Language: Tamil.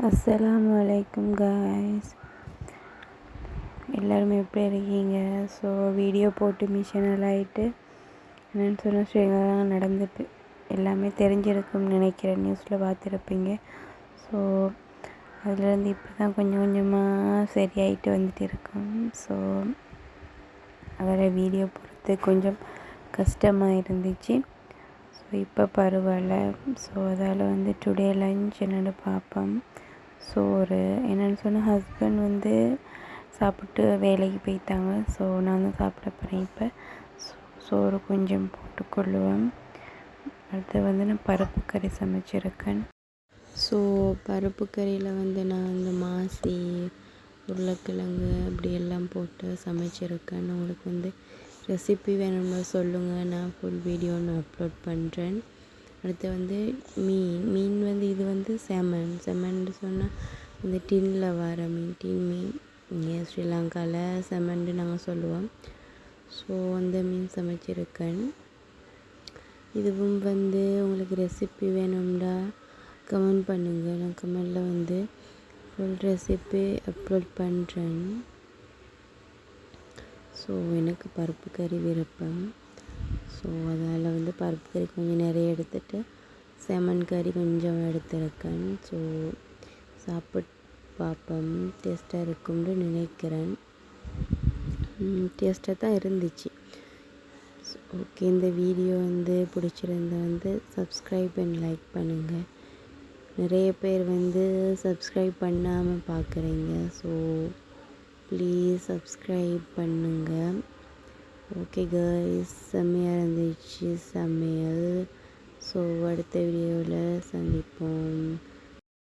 அஸ்ஸலாமு அலைக்கும் காய்ஸ், எல்லோருமே எப்படி இருக்கீங்க? ஸோ வீடியோ போட்டு மிஷனல் ஆகிட்டு என்னென்னு சொன்ன விஷயங்கள்லாம் நடந்துட்டு எல்லாமே தெரிஞ்சிருக்கும்னு நினைக்கிறேன். நியூஸில் பார்த்துருப்பீங்க. ஸோ அதுலேருந்து இப்போ தான் கொஞ்சம் கொஞ்சமாக சரியாயிட்டு வந்துட்டு இருக்கோம். ஸோ அதில் வீடியோ போடுறது கொஞ்சம் கஷ்டமாக இருந்துச்சு. ஸோ இப்போ பரவாயில்ல. ஸோ அதால் டுடே லஞ்ச் என்னென்னு பார்ப்போம். சோறு என்னென்னு சொன்னால் ஹஸ்பண்ட் சாப்பிட்டு வேலைக்கு போயிட்டாங்க. ஸோ நான் தான் சாப்பிட போகிறேன். இப்போ சோறு கொஞ்சம் போட்டுக்கொள்ளுவேன். அடுத்து நான் பருப்பு கறி சமைச்சிருக்கேன். ஸோ பருப்பு கறியில் நான் இந்த மாசி உருளைக்கிழங்கு அப்படியெல்லாம் போட்டு சமைச்சிருக்கேன். உங்களுக்கு ரெசிபி வேணும்னா சொல்லுங்கள், நான் ஃபுல் வீடியோ நான் அப்லோட் பண்ணுறேன். அடுத்து மீன் இது செமன்னு சொன்னால் இந்த டின்னில் வர டின் மீன் இங்கே ஸ்ரீலங்காவில் செமன்னு நாங்கள் சொல்லுவோம். ஸோ அந்த மீன் சமைச்சிருக்கேன். இதுவும் உங்களுக்கு ரெசிபி வேணும்னா கமெண்ட் பண்ணுங்கள். நான் கமெண்டில் ஃபுல் ரெசிபி அப்லோட் பண்ணுறேன். ஸோ எனக்கு பருப்பு கறி விருப்பம். ஸோ அதால் பருப்பு கறி கொஞ்சம் நிறைய எடுத்துகிட்டு செமன் கறி கொஞ்சம் எடுத்துருக்கேன். ஸோ சாப்பிட்டு பார்ப்போம், டேஸ்ட்டாக இருக்கும்னு நினைக்கிறேன். டேஸ்ட்டாக தான் இருந்துச்சு. ஓகே, இந்த வீடியோ பிடிச்சிருந்தா சப்ஸ்கிரைப் அண்ட் லைக் பண்ணுங்கள். நிறைய பேர் சப்ஸ்கிரைப் பண்ணாமல் பார்க்குறீங்க. ஸோ ப்ளீஸ் சப்ஸ்கிரைப் பண்ணுங்கள். ஓகே காய்ஸ், செம்மையாக இருந்துச்சு சமையல். ஸோ அடுத்த வீடியோவில் சந்திப்போம்.